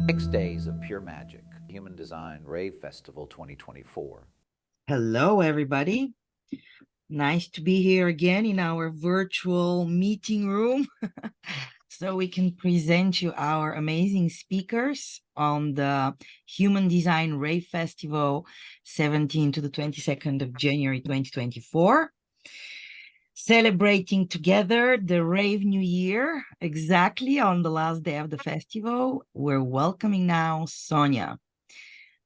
6 days of pure magic. Human Design Rave Festival 2024. Hello, everybody. Nice to be here again in our virtual meeting room so we can present you our amazing speakers on the Human Design Rave Festival 17 to the 22nd of January 2024. Celebrating together the Rave New Year, exactly on the last day of the festival. We're welcoming now Sonja.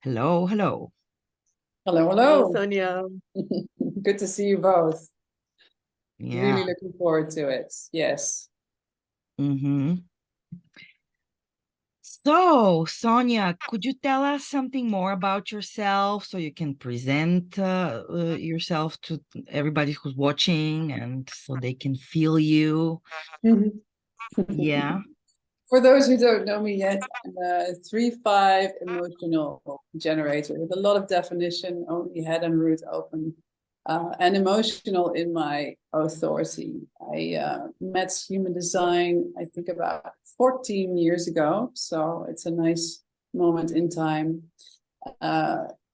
Hello, hello. Hello, Hello, hello. Sonja. Good to see you both. Yeah. Really looking forward to it. Yes. Mm-hmm. So, Sonja, could you tell us something more about yourself so you can present yourself to everybody who's watching and so they can feel you? Yeah. For those who don't know me yet, I'm a 3-5 emotional generator with a lot of definition, only head and root open, and emotional in my authority. I met human design, I think about 14 years ago. So it's a nice moment in time.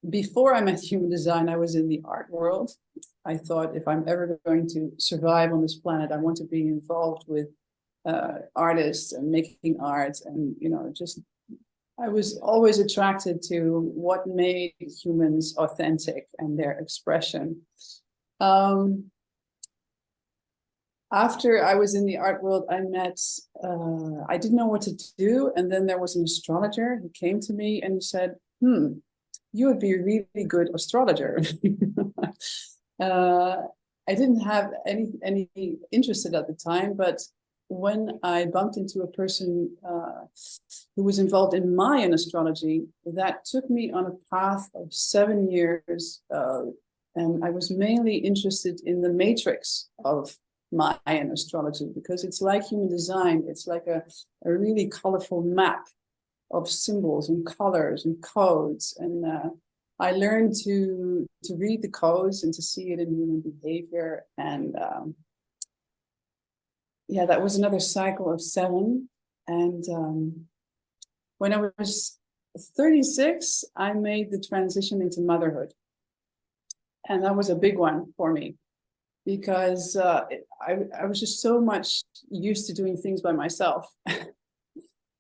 Before I met human design, I was in the art world. I thought if I'm ever going to survive on this planet, I want to be involved with artists and making art, and just I was always attracted to what made humans authentic and their expression. After I was in the art world, I didn't know what to do, and then there was an astrologer who came to me and he said, you would be a really good astrologer. I didn't have any interested at the time, but when I bumped into a person who was involved in Mayan astrology, that took me on a path of 7 years. And I was mainly interested in the matrix of Mayan astrology, because it's like human design. It's like a really colorful map of symbols and colors and codes. And I learned to read the codes and to see it in human behavior. And yeah, that was another cycle of 7. And when I was 36, I made the transition into motherhood. And that was a big one for me, because I was just so much used to doing things by myself.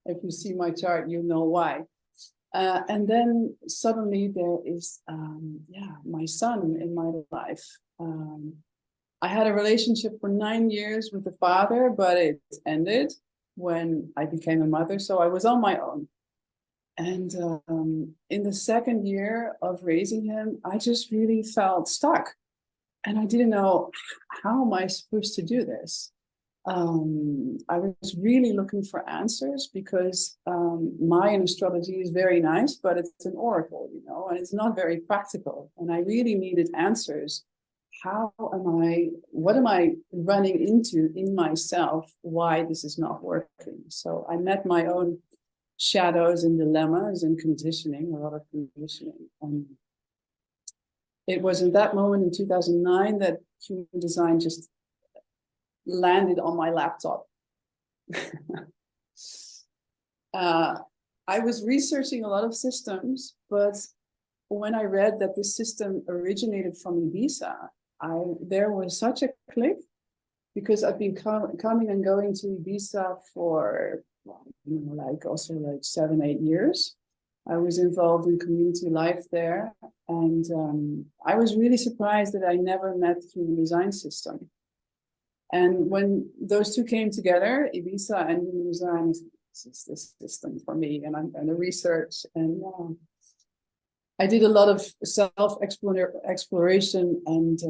If you see my chart, you know why. And then suddenly there is, my son in my life. I had a relationship for 9 years with the father, but it ended when I became a mother. So I was on my own. And in the second year of raising him, I just really felt stuck. And I didn't know, how am I supposed to do this? I was really looking for answers, because Mayan astrology is very nice, but it's an oracle, and it's not very practical. And I really needed answers. What am I running into in myself? Why this is not working? So I met my own shadows and dilemmas and conditioning, a lot of conditioning. And it was in that moment in 2009 that human design just landed on my laptop. I was researching a lot of systems, but when I read that this system originated from Ibiza, there was such a click, because I've been coming and going to Ibiza for also 7-8 years. I was involved in community life there, and I was really surprised that I never met the human design system. And when those two came together, Ibiza and human design, is this system for me, and the research. And I did a lot of self-exploration, and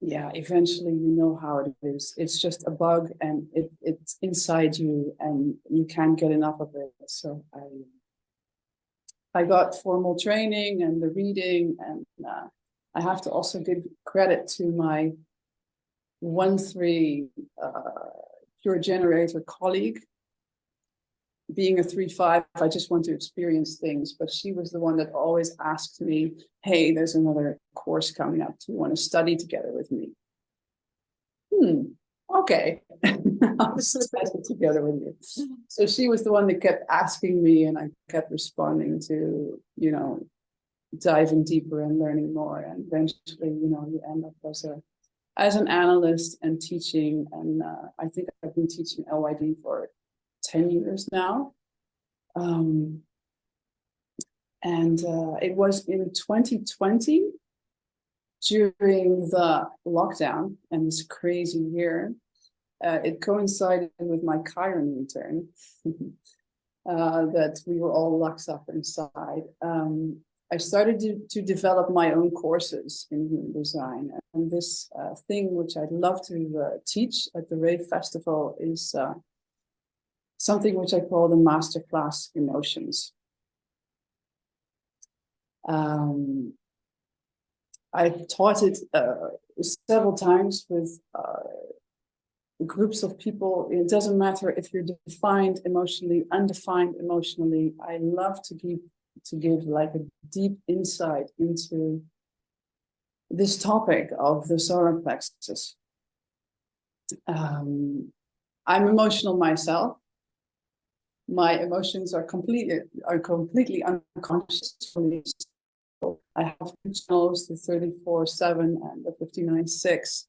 eventually you know how it is. It's just a bug, and it's inside you, and you can't get enough of it. So I got formal training and the reading, and I have to also give credit to my 1-3 pure generator colleague. Being a 3-5, I just want to experience things, but she was the one that always asked me, hey, there's another course coming up. Do you want to study together with me? okay, I'll discuss it together with you. So she was the one that kept asking me, and I kept responding to, diving deeper and learning more. And eventually, you end up as an analyst and teaching. And I think I've been teaching LYD for 10 years now. And it was in 2020, during the lockdown and this crazy year. It coincided with my Chiron return, that we were all locked up inside. I started to develop my own courses in human design. And this thing, which I'd love to teach at the Rave Festival, is something which I call the Masterclass Emotions. I've taught it several times with groups of people. It doesn't matter if you're defined emotionally, undefined emotionally. I love to give like a deep insight into this topic of the solar plexus. I'm emotional myself. My emotions are completely unconscious for me. I have two channels, the 34/7 and the 59/6.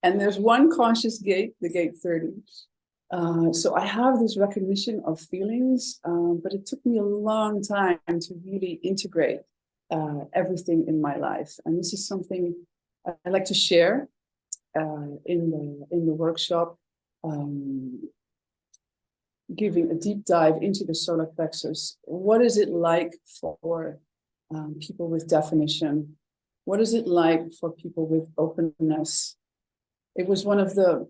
And there's one conscious gate, the gate 30. So I have this recognition of feelings, but it took me a long time to really integrate everything in my life. And this is something I like to share in the workshop, giving a deep dive into the solar plexus. What is it like for people with definition? What is it like for people with openness? It was one of the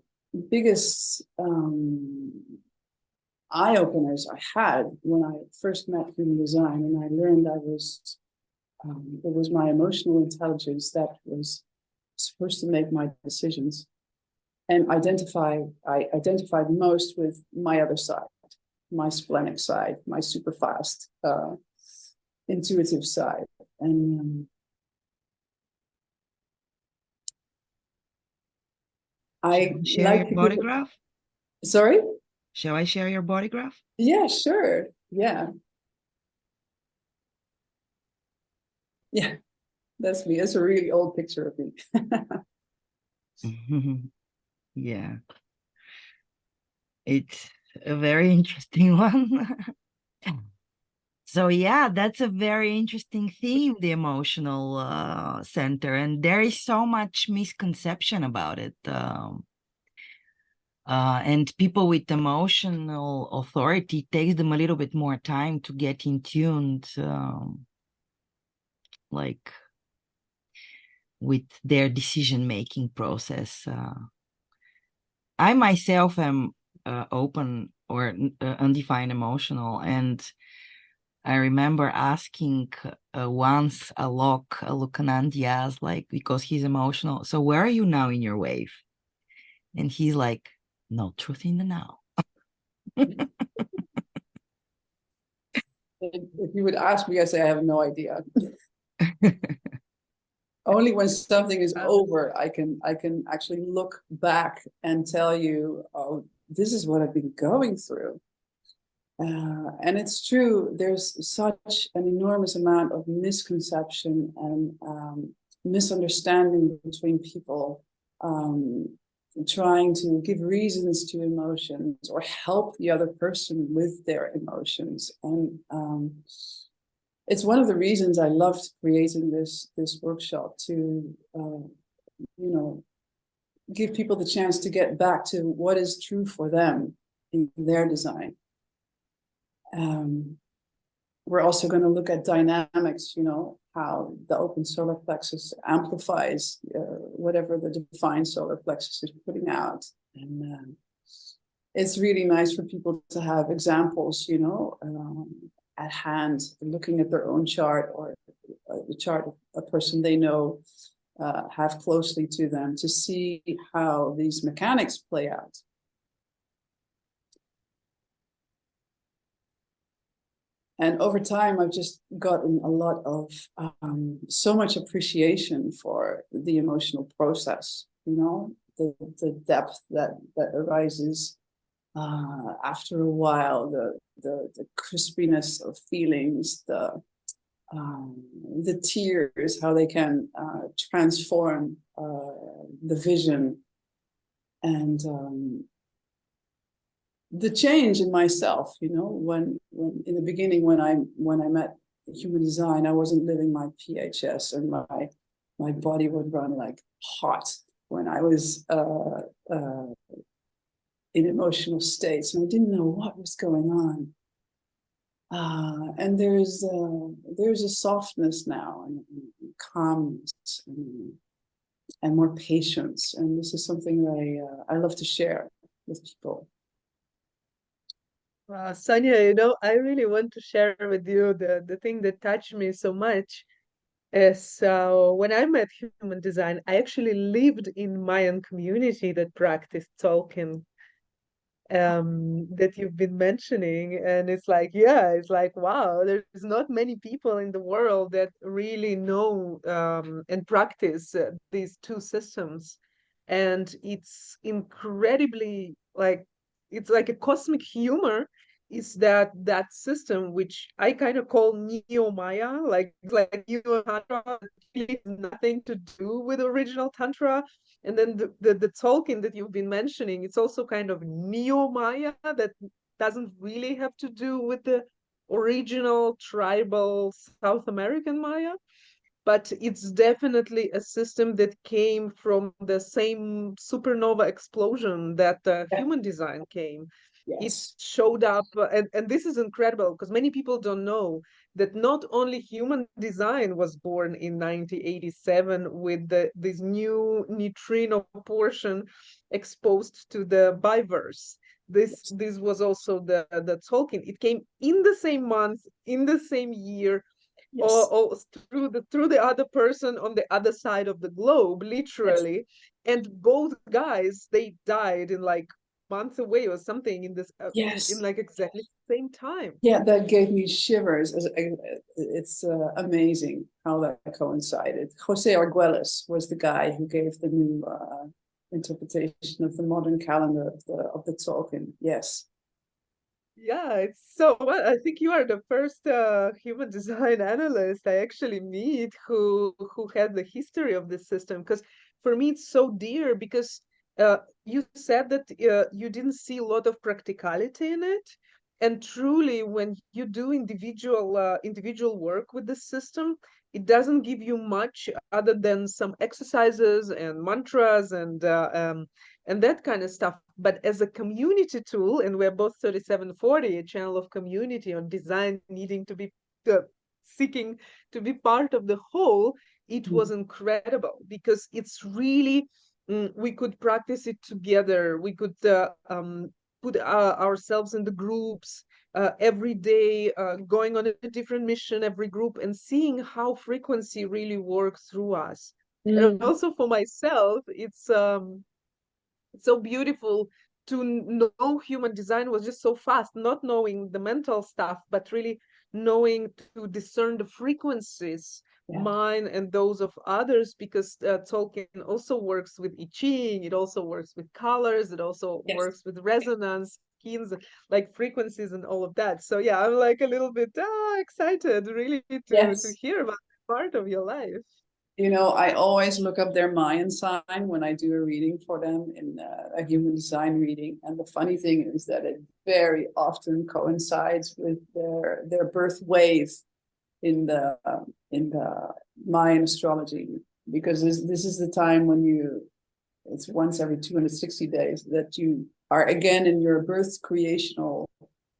biggest eye-openers I had when I first met human design, and I learned it was my emotional intelligence that was supposed to make my decisions. And I identified most with my other side, my splenic side, my super fast, intuitive side. And I share like your body graph. Sorry? Shall I share your body graph? Yeah, sure. Yeah. Yeah, that's me. It's a really old picture of me. Yeah. It's a very interesting one. So yeah, that's a very interesting theme, the emotional center, and there is so much misconception about it. And people with emotional authority, takes them a little bit more time to get in tuned, like with their decision-making process. I myself am open or undefined emotional, and I remember asking once a Lukanandias, like, because he's emotional, so where are you now in your wave? And he's like, no, truth in the now. If you would ask me, I say I have no idea. Only when something is over, I can actually look back and tell you, oh, this is what I've been going through. And it's true, there's such an enormous amount of misconception and misunderstanding between people, trying to give reasons to emotions or help the other person with their emotions. And it's one of the reasons I loved creating this workshop, to give people the chance to get back to what is true for them in their design. We're also going to look at dynamics, how the open solar plexus amplifies whatever the defined solar plexus is putting out. And it's really nice for people to have examples, at hand, looking at their own chart or the chart of a person they know, have closely to them, to see how these mechanics play out. And over time, I've just gotten a lot of so much appreciation for the emotional process, you know, the depth that arises after a while, the crispiness of feelings, the tears, how they can transform the vision, and the change in myself. You know, when in the beginning, when I met human design, I wasn't living my PHS, and my body would run like hot when I was in emotional states, and I didn't know what was going on. And there's a softness now, and calmness, and more patience, and this is something that I love to share with people. Sonja, I really want to share with you the thing that touched me so much is when I met human design, I actually lived in Mayan community that practiced Tolkien. That you've been mentioning, and it's like, yeah, it's like, wow, there's not many people in the world that really know and practice these two systems, and it's incredibly like, it's like a cosmic humor is that system, which I kind of call neo Maya, like neo tantra, really has nothing to do with original tantra. And then the Tolkien that you've been mentioning, it's also kind of neo-Maya that doesn't really have to do with the original tribal South American Maya, but it's definitely a system that came from the same supernova explosion that human design came. It Yes. showed up, and this is incredible because many people don't know that not only human design was born in 1987 with this new neutrino portion exposed to the biverse. This was also the Tolkien. It came in the same month, in the same year, Yes. or through the other person on the other side of the globe, literally. And both guys, they died in like months away or something in this in Yes. like exactly the same time. Yeah, that gave me shivers. It's amazing how that coincided. Jose Arguelles was the guy who gave the new interpretation of the modern calendar of the Tolkien. Yes. Yeah, it's so well, I think you are the first human design analyst I actually meet who had the history of this system. Because for me it's so dear, because you said that you didn't see a lot of practicality in it, and truly when you do individual work with the system, it doesn't give you much other than some exercises and mantras and that kind of stuff. But as a community tool, and we're both 3740, a channel of community on design needing to be seeking to be part of the whole, it was incredible because it's really, we could practice it together. We could put ourselves in the groups every day, going on a different mission, every group, and seeing how frequency really works through us. And also for myself, it's so beautiful to know human design was just so fast, not knowing the mental stuff, but really knowing to discern the frequencies, mine and those of others, because Tolkien also works with I Ching, it also works with colors, it also works with resonance, keys, like frequencies and all of that. So yeah, I'm like a little bit excited really to hear about that part of your life. You know, I always look up their Mayan sign when I do a reading for them in a human design reading. And the funny thing is that it very often coincides with their birth wave in the Mayan astrology, because this is the time when it's once every 260 days that you are again in your birth creational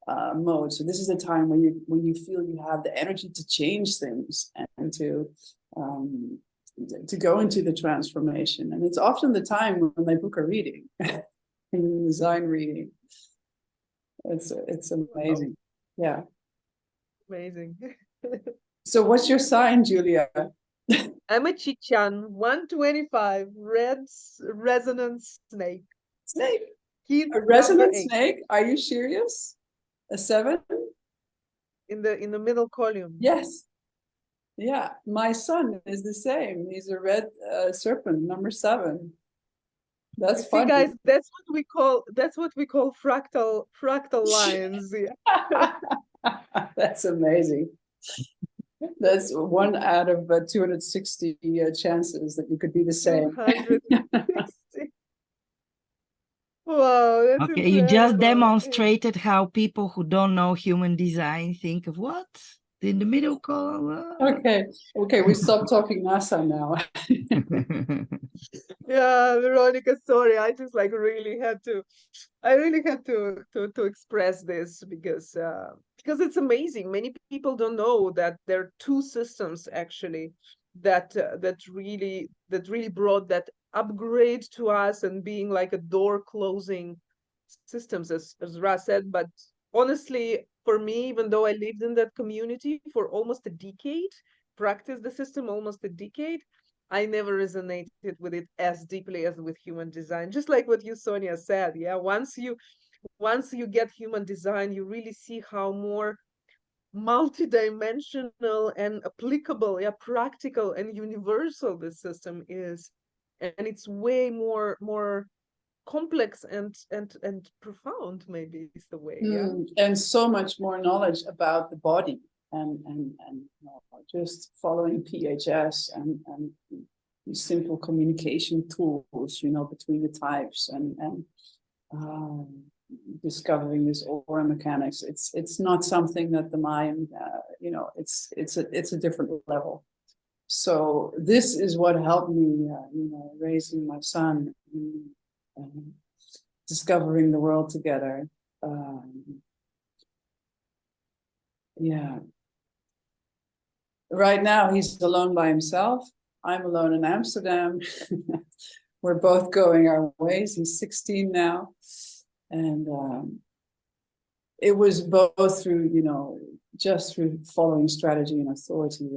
mode. So this is the time when you feel you have the energy to change things and to go into the transformation. And it's often the time when they book a reading, a design reading. It's amazing. Yeah. Amazing. So what's your sign, Julia? I'm a Chichan, 125, red resonance snake. Snake. Kid A resonant number 8. snake? Are you serious? A 7? in the middle column. Yes. Yeah, my son is the same. He's a red serpent, number 7. That's See, funny. guys, that's what we call fractal lines. Yeah. That's amazing. That's 1 out of 260 chances that you could be the same. 260. Wow, that's Okay, you just incredible. Yeah. demonstrated how people who don't know human design think of what? In the middle column? Okay, we stop talking NASA now. Yeah, Veronica, sorry, I just like really had to express this because it's amazing. Many people don't know that there are 2 systems actually that really brought that upgrade to us and being like a door closing systems, as Ra said. But honestly, for me, even though I lived in that community for almost a decade, practiced the system almost a decade, I never resonated with it as deeply as with human design. Just like what you, Sonja, said. Yeah, once you get human design, you really see how more multidimensional and applicable, yeah, practical and universal this system is. And it's way more complex and profound, maybe is the way. Yeah. And so much more knowledge about the body and just following PHS and simple communication tools, between the types and discovering this aura mechanics. It's not something that the Mayan, it's a different level. So this is what helped me, raising my son, discovering the world together. Yeah. Right now he's alone by himself. I'm alone in Amsterdam. We're both going our ways. He's 16 now. And it was both through, just through following strategy and authority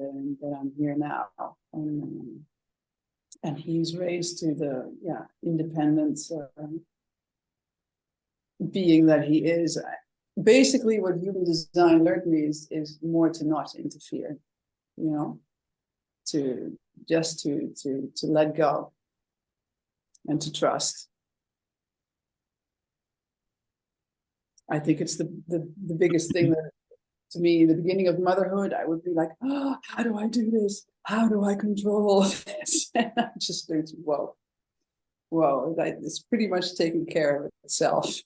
that I'm here now. And he's raised to the independent being that he is. Basically, what human design learned me is more to not interfere, to let go and to trust. I think it's the biggest thing that, to me, in the beginning of motherhood, I would be like, oh, how do I do this? How do I control this? And I just think, whoa, it's pretty much taking care of itself.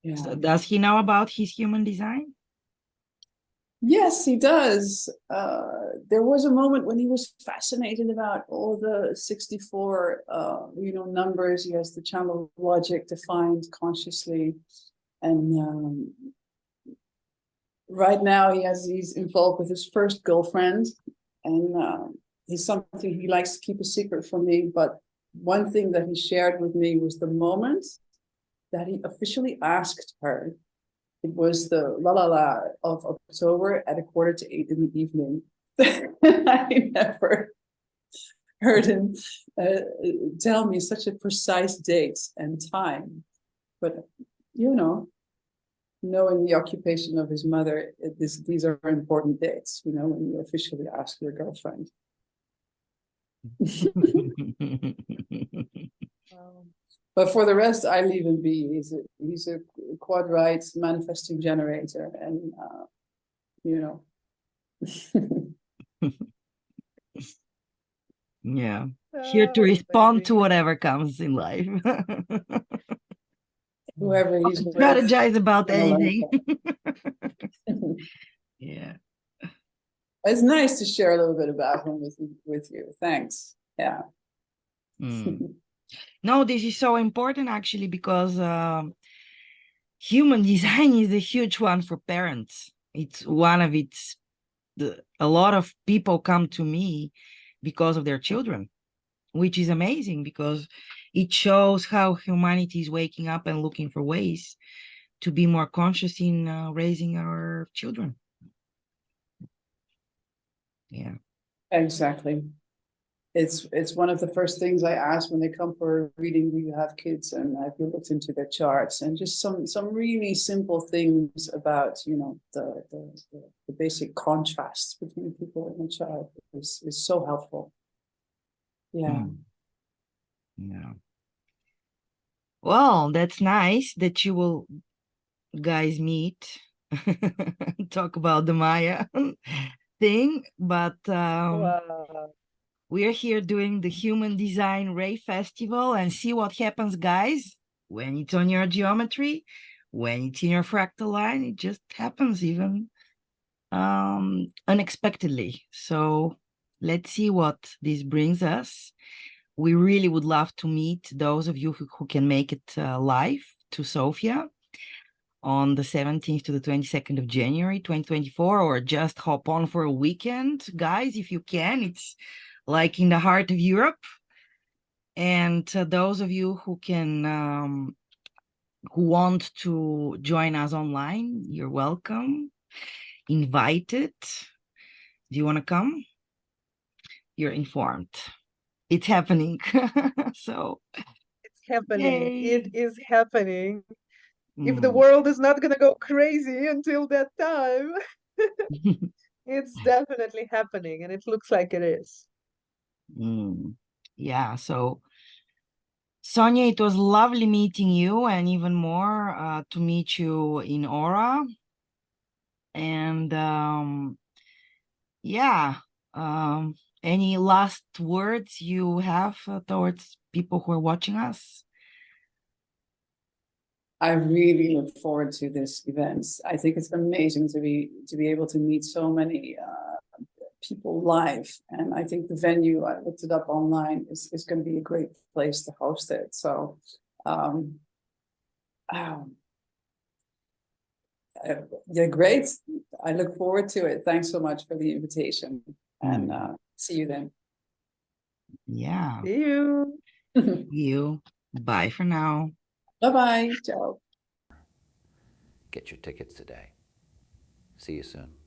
Yeah. So does he know about his human design? Yes, he does. There was a moment when he was fascinated about all the 64, numbers. He has the channel of logic defined consciously, and right now he's involved with his first girlfriend, and he's something he likes to keep a secret from me. But one thing that he shared with me was the moment that he officially asked her. It was the la of October at 7:45 in the evening. I never heard him tell me such a precise date and time. But, knowing the occupation of his mother, these are important dates, when you officially ask your girlfriend. But for the rest, I leave him be. He's a quadrite manifesting generator, and Yeah, here to respond to whatever comes in life. Whoever he's with, strategize about anything. Yeah, it's nice to share a little bit about him with you. Thanks. Yeah. No, this is so important actually, because human design is a huge one for parents. It's one of a lot of people come to me because of their children, which is amazing because it shows how humanity is waking up and looking for ways to be more conscious in raising our children. Yeah. Exactly. it's one of the first things I ask when they come for a reading. Do you have kids? And I've looked into their charts, and just some really simple things about, you know, the basic contrasts between people in a chart is so helpful. Yeah. Yeah. Well, that's nice that you will guys meet, talk about the Maya thing, but Wow. we're here doing the Human Design Ray Festival, and see what happens, guys. When it's on your geometry, when it's in your fractal line, it just happens even unexpectedly. So let's see what this brings us. We really would love to meet those of you who can make it live to Sofia on the 17th to the 22nd of January 2024, or just hop on for a weekend, guys, if you can. It's like in the heart of Europe. And those of you who can, who want to join us online, you're welcome, invited. Do you want to come? You're informed. It's happening. So, It's happening. It yay. is happening. If the Mm. world is not gonna go crazy until that time, it's definitely happening, and it looks like it is. Yeah, so Sonja, it was lovely meeting you, and even more to meet you in Aura. And yeah, any last words you have towards people who are watching us? I really look forward to this event. I think it's amazing to be able to meet so many people live, and I think the venue, I looked it up online, is going to be a great place to host it. So, um, yeah, great. I look forward to it. Thanks so much for the invitation, and see you then. Yeah, See you. you. Bye for now. Bye-bye. Ciao. Get your tickets today. See you soon.